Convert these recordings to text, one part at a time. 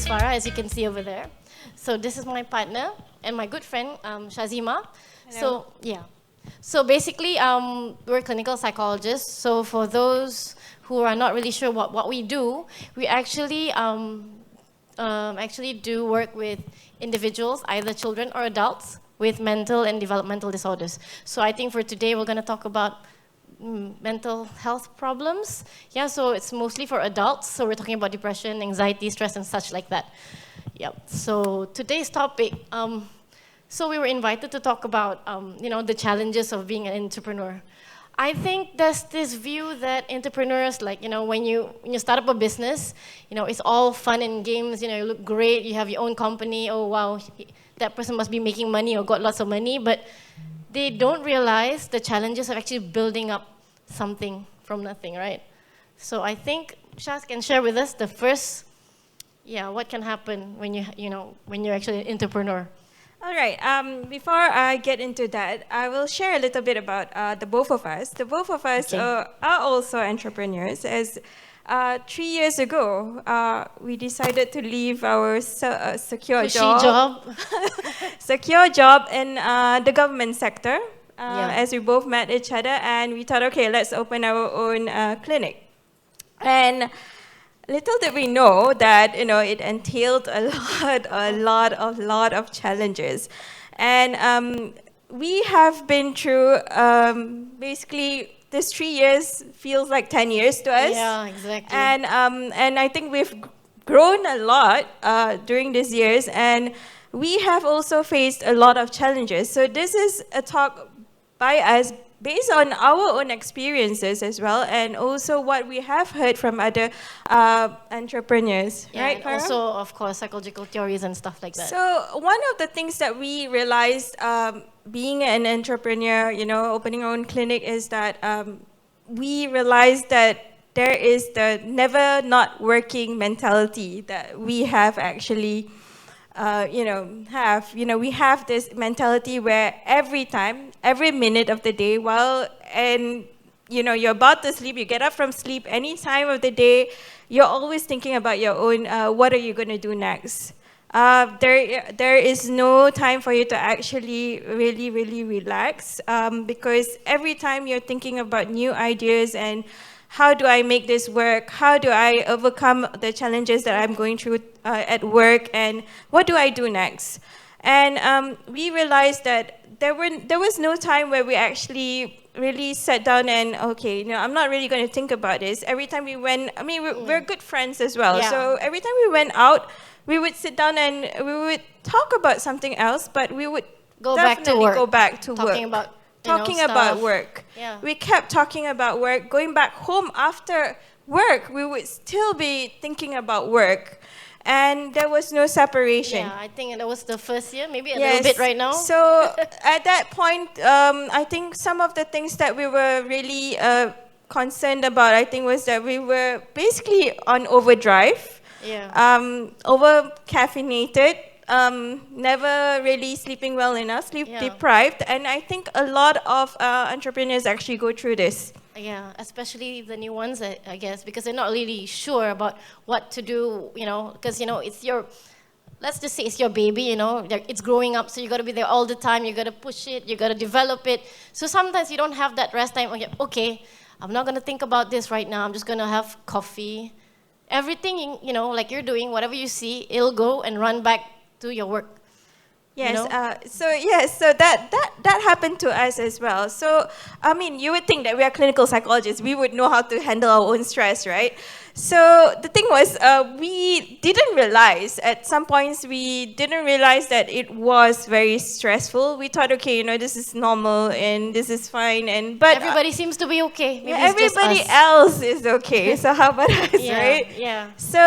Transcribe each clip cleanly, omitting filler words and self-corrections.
is Farah, as you can see over there. So this is my partner and my good friend, Shazeema. So, yeah. So basically, we're clinical psychologists. So for those who are not really sure what we do, we actually do work with individuals, either children or adults, with mental and developmental disorders. So I think for today, we're going to talk about mental health problems. Yeah, so it's mostly for adults. So we're talking about depression, anxiety, stress, and such like that. Yep. So today's topic, so we were invited to talk about, the challenges of being an entrepreneur. I think there's this view that entrepreneurs, when you start up a business, it's all fun and games. You look great. You have your own company. Oh wow, that person must be making money or got lots of money. But they don't realize the challenges of actually building up something from nothing, right? So I think Shah can share with us the first, what can happen when you're actually an entrepreneur. All right, before I get into that, I will share a little bit about the both of us. The both of us are also entrepreneurs. As 3 years ago, we decided to leave our secure job in the government sector, as we both met each other, and we thought, okay, let's open our own clinic. And little did we know that it entailed a lot of challenges, and we have been through basically this 3 years feels like 10 years to us. Yeah, exactly. And I think we've grown a lot during these years, and we have also faced a lot of challenges. So this is a talk by us based on our own experiences as well, and also what we have heard from other entrepreneurs, right, and also, of course, psychological theories and stuff like that. So one of the things that we realized being an entrepreneur, opening our own clinic, is that we realized that there is the never not working mentality that we have actually we have this mentality where every time, every minute of the day, you're about to sleep, you get up from sleep, any time of the day, you're always thinking about your own, what are you going to do next? There is no time for you to actually really relax, because every time you're thinking about new ideas and how do I make this work? How do I overcome the challenges that I'm going through at work? And what do I do next? And we realized that there was no time where we actually really sat down and, okay, I'm not really going to think about this. Every time we went, we're good friends as well. Yeah. So every time we went out, we would sit down and we would talk about something else, but we would go back to work. Talking about work. Yeah. We kept talking about work. Going back home after work, we would still be thinking about work. And there was no separation. Yeah, I think that was the first year, maybe a little bit right now. So at that point, I think some of the things that we were really concerned about, I think, was that we were basically on overdrive, over caffeinated, never really sleeping well enough, sleep deprived, and I think a lot of entrepreneurs actually go through this. Yeah, especially the new ones, I guess, because they're not really sure about what to do, because, it's let's just say it's your baby, it's growing up, so you got to be there all the time, you got to push it, you got to develop it. So sometimes you don't have that rest time. Okay, I'm not going to think about this right now, I'm just going to have coffee. Everything, like you're doing, whatever you see, it'll go and run back to your work. Yes, so that happened to us as well. So, you would think that we are clinical psychologists, we would know how to handle our own stress, right? So the thing was, we didn't realize, at some points, we didn't realize that it was very stressful. We thought, okay, this is normal and this is fine, but everybody seems to be okay. Maybe everybody else is okay. So how about us, right? Yeah. So,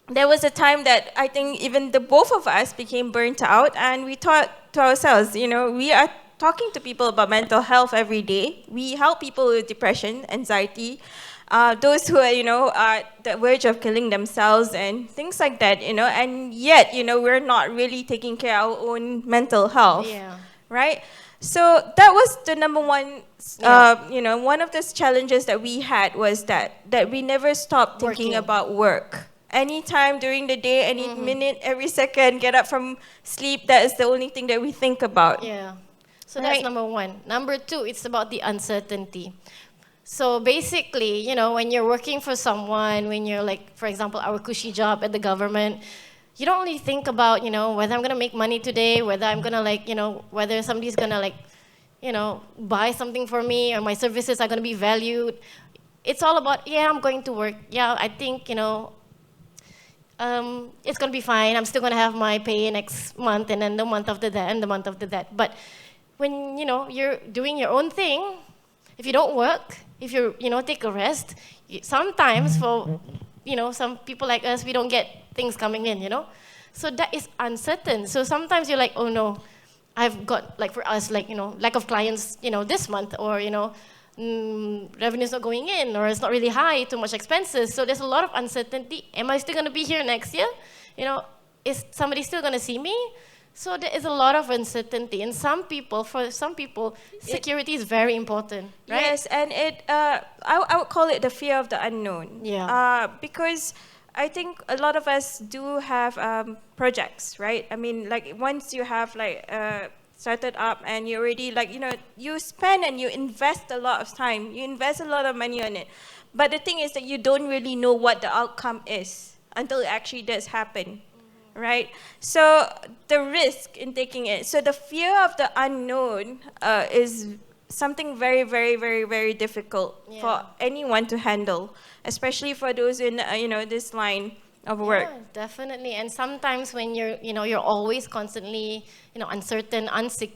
there was a time that I think even the both of us became burnt out, and we thought to ourselves, we are talking to people about mental health every day. We help people with depression, anxiety, those who are, at the verge of killing themselves and things like that, and yet, we're not really taking care of our own mental health, right? So that was the number one, one of the challenges that we had was that we never stopped thinking about work. any time during the day, any minute, every second, get up from sleep, that is the only thing that we think about. Yeah. So that's number one. Number two, it's about the uncertainty. So basically, you know, when you're working for someone, when you're like, for example, our cushy job at the government, you don't only think about, you know, whether I'm going to make money today, whether I'm going to like, you know, whether somebody's going to like, you know, buy something for me or my services are going to be valued. It's all about, yeah, I'm going to work. Yeah, I think, you know, it's going to be fine. I'm still going to have my pay next month and then the month after that and the month after that. But when, you know, you're doing your own thing, if you don't work, if you, you know, take a rest, sometimes for, you know, some people like us, we don't get things coming in, you know? So that is uncertain. So sometimes you're like, oh no, I've got, like for us, like, you know, lack of clients, you know, this month, or, you know, revenue's not going in, or it's not really high, too much expenses. So there's a lot of uncertainty. Am I still going to be here next year? You know, is somebody still going to see me? So there is a lot of uncertainty. And for some people, security is very important, right? Yes, and I would call it the fear of the unknown. Yeah. Because I think a lot of us do have projects, right? I mean, like once you have like started up and you already like, you know, you spend and you invest a lot of time, you invest a lot of money on it. But the thing is that you don't really know what the outcome is until it actually does happen. Right? So the risk in taking it, so the fear of the unknown is something very, very, very, very difficult for anyone to handle, especially for those in, you know, this line of work. Yeah, definitely. And sometimes when you're, you know, you're always constantly, you know, uncertain,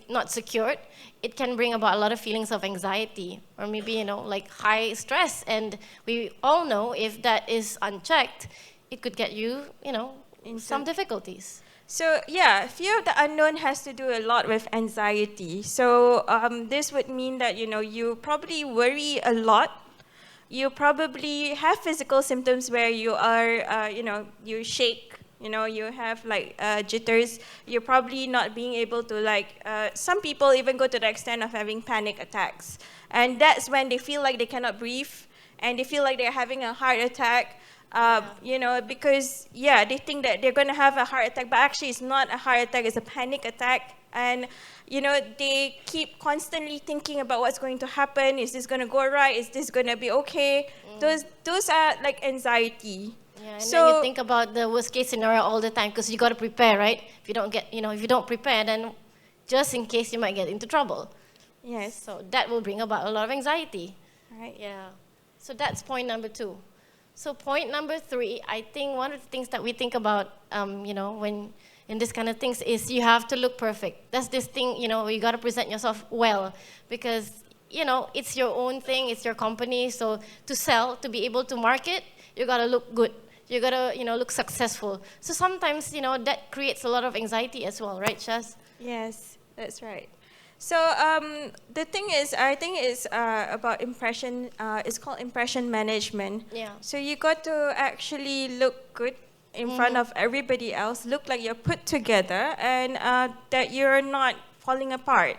not secured, it can bring about a lot of feelings of anxiety or maybe, you know, like high stress. And we all know if that is unchecked, it could get you, you know, some difficulties. So yeah, fear of the unknown has to do a lot with anxiety. So this would mean that, you know, you probably worry a lot. You probably have physical symptoms where you are, you know, you shake, you know, you have like jitters. You're probably not being able to like, some people even go to the extent of having panic attacks. And that's when they feel like they cannot breathe and they feel like they're having a heart attack. You know, because, yeah, they think that they're going to have a heart attack, but actually it's not a heart attack, it's a panic attack. And, you know, they keep constantly thinking about what's going to happen. Is this going to go right? Is this going to be okay? Those are like anxiety. Yeah, and then you think about the worst case scenario all the time because you got to prepare, right? If you don't get, you know, if you don't prepare, then just in case you might get into trouble. Yes. So that will bring about a lot of anxiety. Right. Yeah. So that's point number two. So point number three, I think one of the things that we think about, you know, when in this kind of things is you have to look perfect. That's this thing, you know, you got to present yourself well because, you know, it's your own thing, it's your company. So to sell, to be able to market, you got to look good. You got to, you know, look successful. So sometimes, you know, that creates a lot of anxiety as well, right, Shaz? Yes, that's right. So the thing is, I think it's about impression. It's called impression management. Yeah. So you got to actually look good in front of everybody else, look like you're put together, and that you're not falling apart.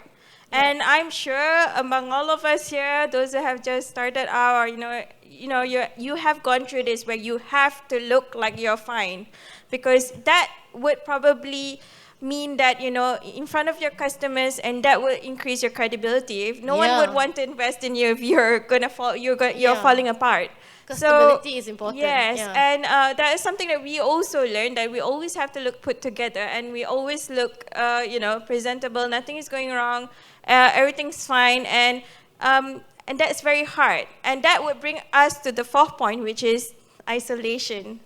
Yeah. And I'm sure among all of us here, those that have just started out, or you have gone through this where you have to look like you're fine, because that would probably mean that, you know, in front of your customers, and that will increase your credibility. If no one would want to invest in you if you're gonna fall, you're falling apart. Stability is important. Yes, and that is something that we also learned, that we always have to look put together, and we always look, you know, presentable. Nothing is going wrong. Everything's fine, and that's very hard. And that would bring us to the fourth point, which is isolation.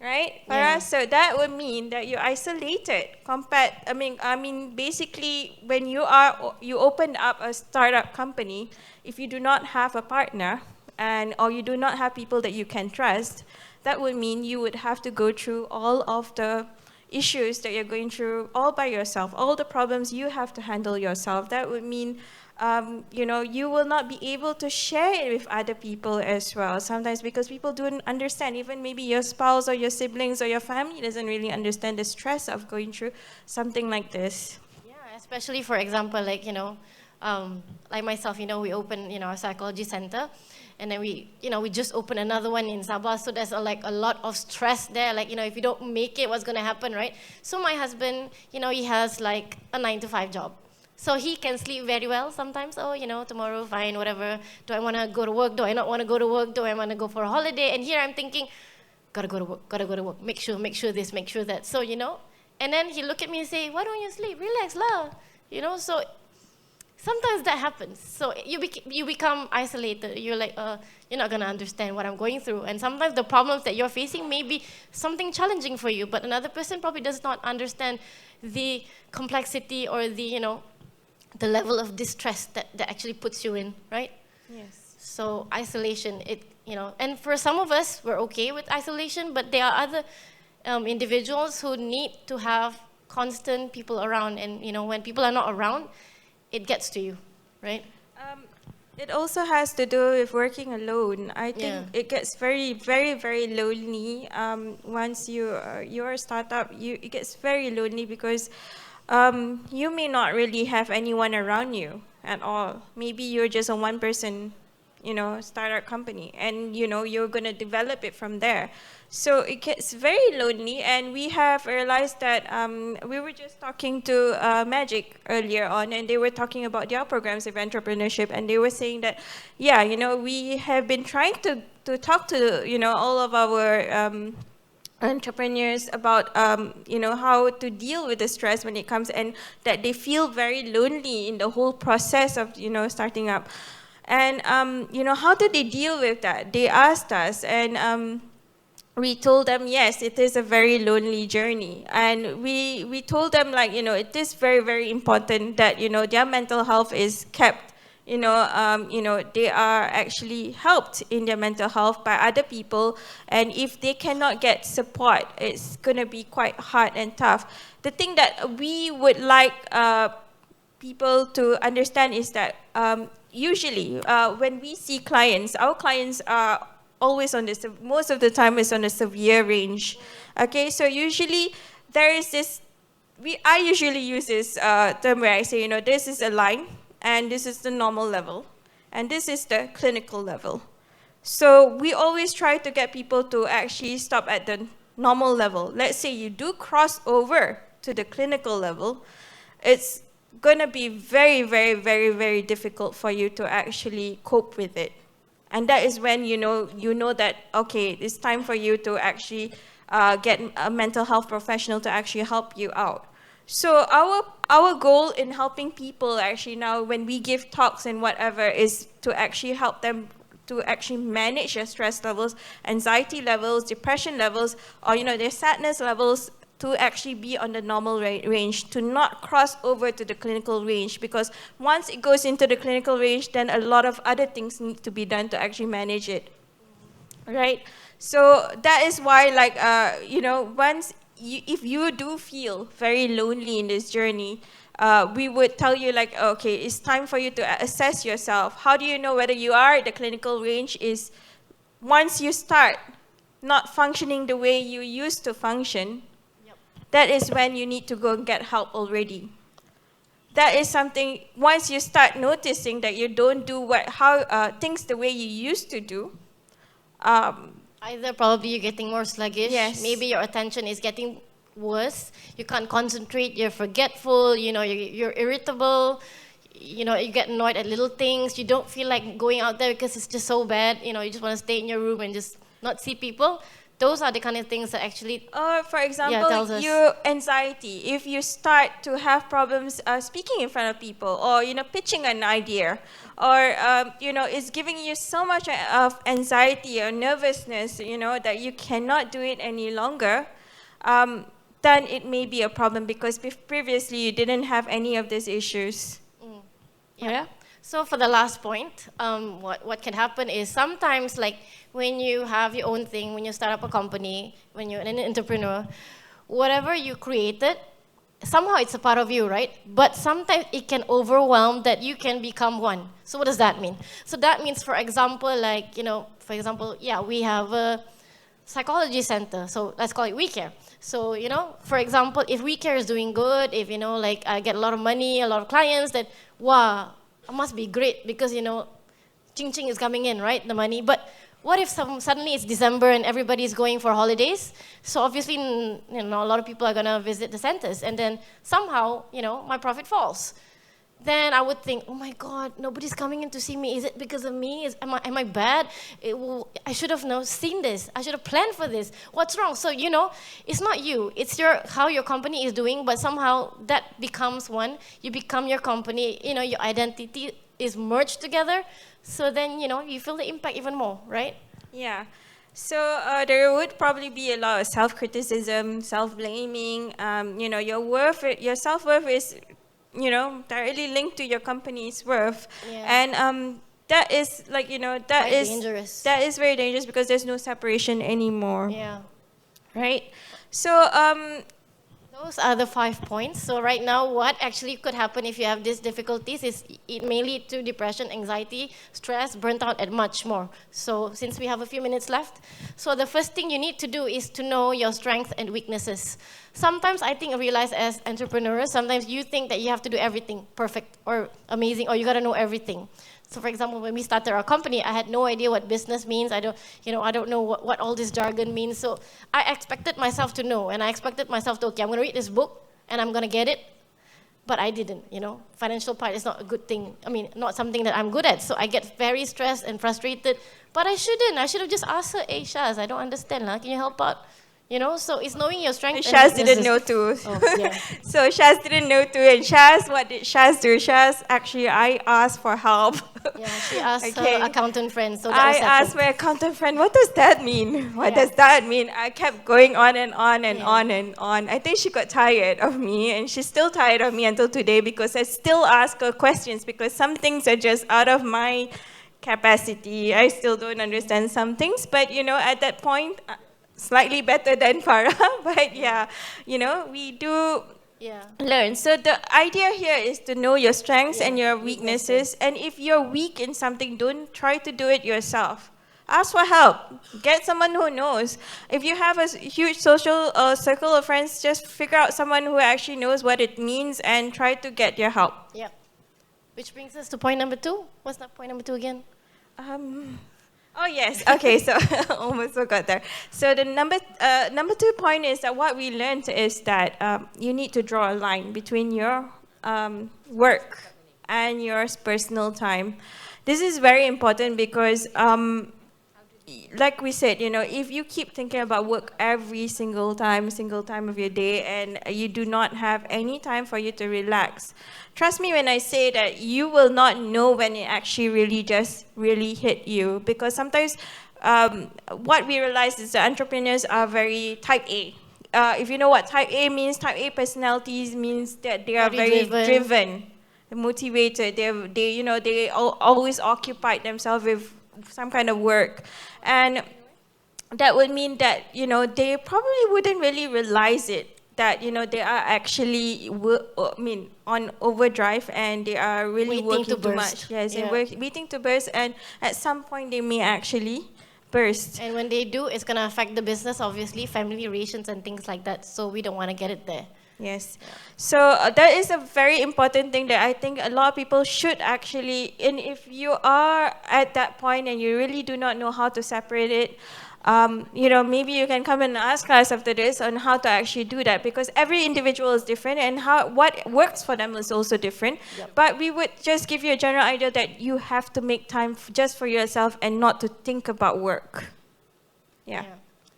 Right, Farah? Yeah. So that would mean that you're isolated. I mean, basically, when you open up a startup company, if you do not have a partner, or you do not have people that you can trust, that would mean you would have to go through all of the issues that you're going through all by yourself, all the problems you have to handle yourself. That would mean you know, you will not be able to share it with other people as well. Sometimes because people don't understand, even maybe your spouse or your siblings or your family doesn't really understand the stress of going through something like this. Yeah, especially for example, like, you know, like myself, we open, our psychology center, and then we just open another one in Sabah. So there's a lot of stress there. Like, if you don't make it, what's gonna happen, right? So my husband, he has like a 9 to 5 job. So he can sleep very well sometimes. Oh, tomorrow, fine, whatever. Do I want to go to work? Do I not want to go to work? Do I want to go for a holiday? And here I'm thinking, gotta go to work, gotta go to work. Make sure this, make sure that. So, and then he look at me and say, why don't you sleep? Relax, lah. So sometimes that happens. So you become isolated. You're like, you're not gonna understand what I'm going through. And sometimes the problems that you're facing may be something challenging for you, but another person probably does not understand the complexity or the level of distress that actually puts you in, right? Yes. So isolation, and for some of us, we're okay with isolation, but there are other individuals who need to have constant people around. And, when people are not around, it gets to you, right? It also has to do with working alone. I think it gets very, very, very lonely. Once you're a startup, it gets very lonely because you may not really have anyone around you at all. Maybe you're just a one-person, startup company, and you're gonna develop it from there. So it gets very lonely, and we have realized that we were just talking to Magic earlier on, and they were talking about their programs of entrepreneurship, and they were saying that, we have been trying to talk to all of our entrepreneurs about how to deal with the stress when it comes, and that they feel very lonely in the whole process of starting up. And how do they deal with that? They asked us, and we told them, yes, it is a very lonely journey. And we told them, like, it is very, very important that their mental health is kept. They are actually helped in their mental health by other people, and if they cannot get support, it's gonna be quite hard and tough. The thing that we would like people to understand is that usually when we see clients, our clients are always on this, most of the time is on a severe range. Okay, so usually there is this, I usually use this term where I say, this is a line, and this is the normal level, and this is the clinical level. So we always try to get people to actually stop at the normal level. Let's say you do cross over to the clinical level, it's gonna be very, very, very, very difficult for you to actually cope with it. And that is when you know that, okay, it's time for you to actually get a mental health professional to actually help you out. So our goal in helping people actually now, when we give talks and whatever, is to actually help them to actually manage their stress levels, anxiety levels, depression levels, or their sadness levels, to actually be on the normal range, to not cross over to the clinical range, because once it goes into the clinical range, then a lot of other things need to be done to actually manage it, right? So that is why, like, if you do feel very lonely in this journey, we would tell you, like, okay, it's time for you to assess yourself. How do you know whether you are at the clinical range? Is once you start not functioning the way you used to function, that is when you need to go and get help already. That is something, once you start noticing that you don't do things the way you used to do. Either probably you're getting more sluggish, yes. Maybe your attention is getting worse, you can't concentrate, you're forgetful, you're irritable, you get annoyed at little things, you don't feel like going out there because it's just so bad, you just want to stay in your room and just not see people. Those are the kind of things that actually, for example, your anxiety. If you start to have problems speaking in front of people, or pitching an idea, or it's giving you so much of anxiety or nervousness, that you cannot do it any longer, then it may be a problem, because previously you didn't have any of these issues. Yeah. So for the last point, what can happen is sometimes, like, when you have your own thing, when you start up a company, when you're an entrepreneur, whatever you created, somehow it's a part of you, right? But sometimes it can overwhelm that you can become one. So what does that mean? So that means, for example, like, we have a psychology center, so let's call it WeCare. So, for example, if WeCare is doing good, if, I get a lot of money, a lot of clients, then, wow, it must be great because, ching ching is coming in, right? The money. But what if suddenly it's December and everybody's going for holidays? So obviously, a lot of people are going to visit the centers. And then somehow, my profit falls. Then I would think, oh my God, nobody's coming in to see me. Is it because of me? Am I bad? I should have seen this. I should have planned for this. What's wrong? So, it's not you. It's how your company is doing, but somehow that becomes one. You become your company. Your identity is merged together. So then, you feel the impact even more, right? Yeah. So there would probably be a lot of self-criticism, self-blaming. Your self-worth is directly linked to your company's worth. Yeah. And that is dangerous. That is very dangerous because there's no separation anymore. Yeah. Right? So those are the 5 points. So right now, what actually could happen if you have these difficulties is it may lead to depression, anxiety, stress, burnt out, and much more. So since we have a few minutes left, so the first thing you need to do is to know your strengths and weaknesses. Sometimes I realize as entrepreneurs, sometimes you think that you have to do everything perfect or amazing, or you got to know everything. So for example, when we started our company, I had no idea what business means. I don't know what all this jargon means. So I expected myself to know, and I expected myself to, okay, I'm going to read this book, and I'm going to get it. But I didn't, Financial part is not a good thing. Not something that I'm good at. So I get very stressed and frustrated. But I shouldn't. I should have just asked her, hey, Shaz, I don't understand. Can you help out? So it's knowing your strengths and Shaz weaknesses. didn't know too. Oh, yeah. So Shaz didn't know too. And Shaz, what did Shaz do? Shaz, actually, I asked for help. Yeah, she asked her accountant friend. So that was I asked my accountant friend, what does that mean? What does that mean? I kept going on and on and on and on. I think she got tired of me, and she's still tired of me until today because I still ask her questions because some things are just out of my capacity. I still don't understand some things. But, at that point, slightly better than Farah, but we do learn. So the idea here is to know your strengths and your weaknesses. And if you're weak in something, don't try to do it yourself. Ask for help. Get someone who knows. If you have a huge social circle of friends, just figure out someone who actually knows what it means and try to get your help. Yeah. Which brings us to point number 2. What's that point number 2 again? Oh yes, okay, so almost forgot there. So the number 2 point is that what we learned is that you need to draw a line between your work and your personal time. This is very important because like we said, if you keep thinking about work every single time of your day, and you do not have any time for you to relax, trust me when I say that you will not know when it actually really hit you. Because sometimes what we realize is that entrepreneurs are very type A. If you know what type A means, type A personalities means that they are very driven, motivated. They always occupied themselves with some kind of work, and that would mean that they probably wouldn't really realize it, that they are actually on overdrive, and they are really working too much. Yes, and waiting to burst, and at some point they may actually burst. And when they do, it's going to affect the business, obviously, family relations and things like that. So we don't want to get it there. Yes. So that is a very important thing that I think a lot of people should actually, and if you are at that point and you really do not know how to separate it, maybe you can come and ask us after this on how to actually do that, because every individual is different, and what works for them is also different. Yep. But we would just give you a general idea that you have to make time just for yourself and not to think about work. Yeah.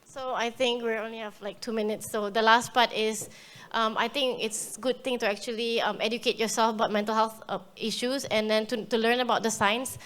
So I think we only have like 2 minutes. So the last part is, I think it's a good thing to actually educate yourself about mental health issues, and then to learn about the signs,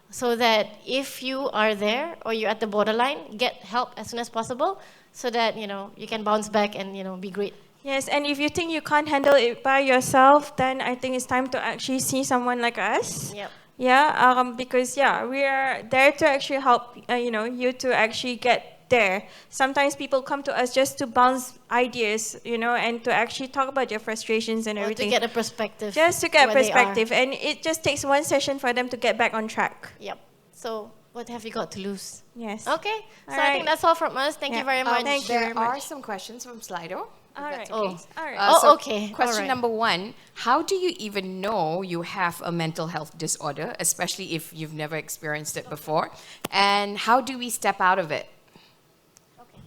so that if you are there or you're at the borderline, get help as soon as possible, so that you can bounce back and be great. Yes, and if you think you can't handle it by yourself, then I think it's time to actually see someone like us. Yep. Yeah, because we are there to actually help you to actually get there. Sometimes people come to us just to bounce ideas, and to actually talk about their frustrations and everything. To get a perspective. Just to get perspective, and it just takes one session for them to get back on track. Yep. So What have you got to lose? Yes. Okay, so All I think right. that's all from us. Thank you very much. Thank you very There are much. some questions from Slido. if All that's right. okay. All right. Okay, Question all right. number one, how do you even know you have a mental health disorder, especially if you've never experienced it before? And how do we step out of it? Okay.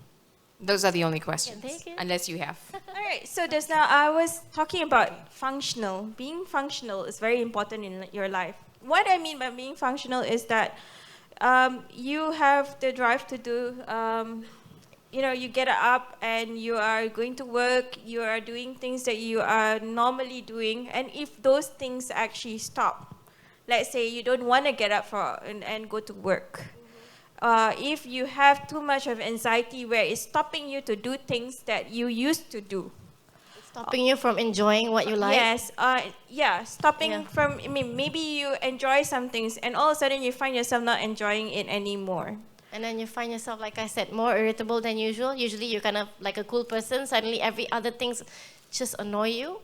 Those are the only questions, take it. unless you have. All right, so just now I was talking about functional. Being functional is very important in your life. What I mean by being functional is that you have the drive to do, you get up and you are going to work, you are doing things that you are normally doing, and if those things actually stop, let's say you don't want to get up and go to work, if you have too much of anxiety where it's stopping you to do things that you used to do. Stopping you from enjoying what you like? Yes, stopping Yeah. from, maybe you enjoy some things and all of a sudden you find yourself not enjoying it anymore. And then you find yourself, like I said, more irritable than usual. Usually you're kind of like a cool person. Suddenly every other things just annoy you.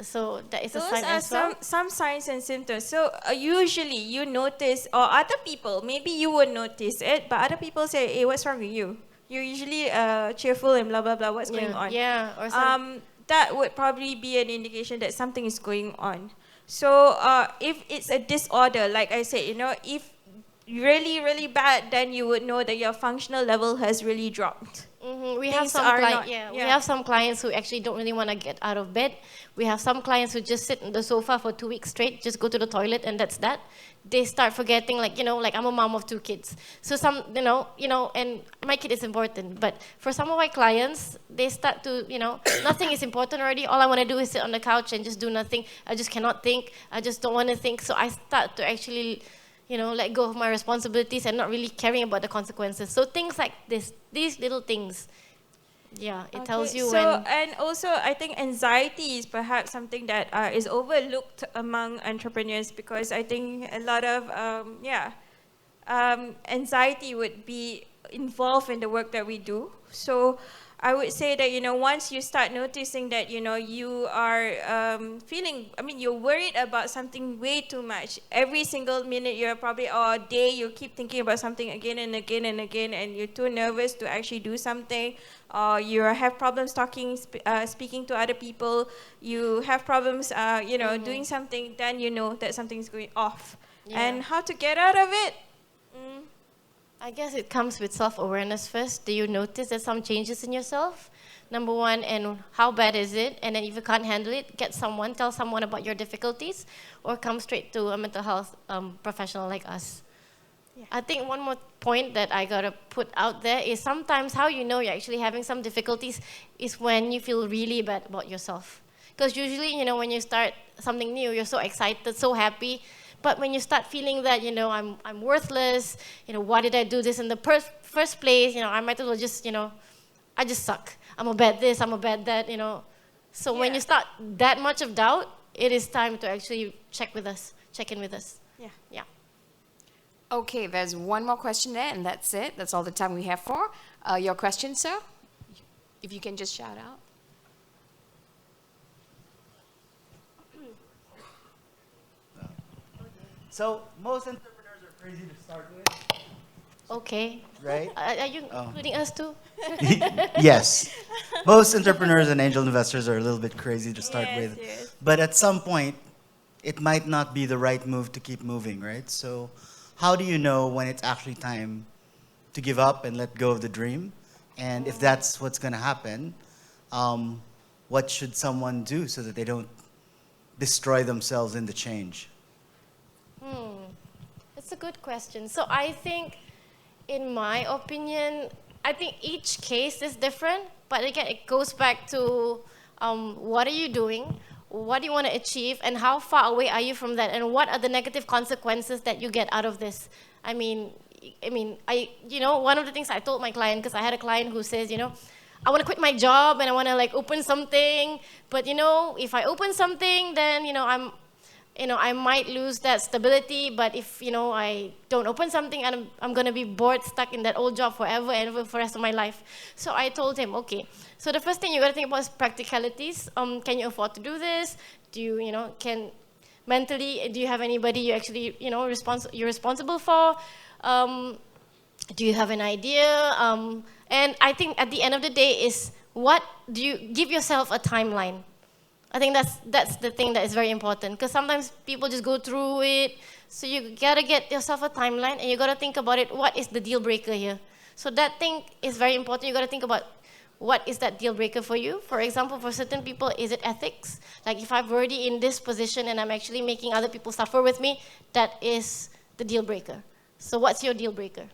So that is a Those sign are as well. some signs and symptoms. So usually you notice, or other people, maybe you would notice it, but other people say, hey, what's wrong with you? You're usually cheerful and blah, blah, blah, what's going on? Yeah, or some, That would probably be an indication that something is going on. So if it's a disorder, like I said, if really, really bad, then you would know that your functional level has really dropped. we have things some are clients. not- We yeah. have some clients who actually don't really want to get out of bed. We have some clients who just sit on the sofa for 2 weeks straight, just go to the toilet, and that's that. They start forgetting, like I'm a mom of 2 kids. So and my kid is important. But for some of my clients, they start to, nothing is important already. All I want to do is sit on the couch and just do nothing. I just cannot think. I just don't want to think. So I start to actually let go of my responsibilities and not really caring about the consequences. So things like these little things, it tells you when. And also, I think anxiety is perhaps something that is overlooked among entrepreneurs, because I think a lot of anxiety would be involved in the work that we do. So I would say that, once you start noticing that, you are you're worried about something way too much. Every single minute you're probably, or day, you keep thinking about something again and again and again, and you're too nervous to actually do something, or you have problems speaking to other people, you have problems, doing something, then you know that something's going off. Yeah. And how to get out of it? I guess it comes with self-awareness first. Do you notice there's some changes in yourself? Number one, and how bad is it? And then if you can't handle it, tell someone about your difficulties, or come straight to a mental health professional like us. Yeah. I think one more point that I gotta put out there is sometimes how you know you're actually having some difficulties is when you feel really bad about yourself. Because usually, when you start something new, you're so excited, so happy. But when you start feeling that, I'm worthless, why did I do this in the first place? I might as well just, I just suck. I'm a bad this, I'm a bad that, So when you start that much of doubt, it is time to actually check in with us. Yeah. Okay, there's one more question there, and that's it. That's all the time we have for. Your question, sir? If you can just shout out. So most entrepreneurs are crazy to start with, Okay. right? Are you including us too? Yes. Most entrepreneurs and angel investors are a little bit crazy to start Yes, with. yes. But at some point, it might not be the right move to keep moving, right? So how do you know when it's actually time to give up and let go of the dream? And if that's what's going to happen, what should someone do so that they don't destroy themselves in the change? That's a good question. So I think, in my opinion, I think each case is different. But again, it goes back to what are you doing, what do you want to achieve, and how far away are you from that, and what are the negative consequences that you get out of this. I mean, one of the things I told my client, because I had a client who says, I want to quit my job and I want to open something, but if I open something, then I might lose that stability. But if I don't open something, and I'm going to be bored, stuck in that old job forever and ever for the rest of my life. So I told him, okay, so the first thing you got to think about is practicalities. Can you afford to do this? Do you, mentally, do you have anybody you actually, you're responsible for? Do you have an idea? And I think at the end of the day is what do you give yourself a timeline? I think that's the thing that is very important, because sometimes people just go through it. So you gotta get yourself a timeline, and you gotta think about it. What is the deal breaker here? So that thing is very important. You gotta think about what is that deal breaker for you. For example, for certain people, is it ethics? Like if I'm already in this position and I'm actually making other people suffer with me, that is the deal breaker. So what's your deal breaker?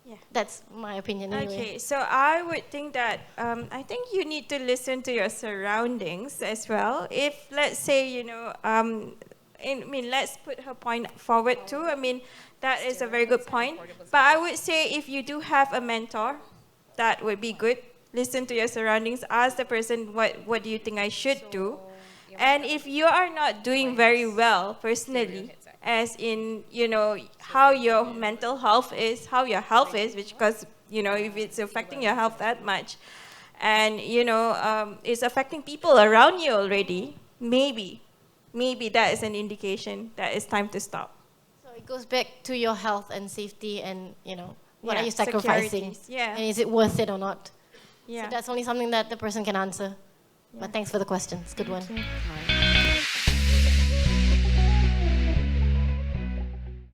Yeah. That's my opinion anyway. Okay, so I would think that I think you need to listen to your surroundings as well. If let's say let's put her point forward too. I mean, that is a very good point. But I would say if you do have a mentor, that would be good. Listen to your surroundings. Ask the person, what do you think I should do? And if you are not doing very well personally, as in, how your mental health is, how your health is, because, if it's affecting your health that much, and, it's affecting people around you already, maybe that is an indication that it's time to stop. So it goes back to your health and safety and, what are you securities. sacrificing? Yeah. And is it worth it or not? Yeah. So that's only something that the person can answer. Yeah. But thanks for the question. It's a good one. Right.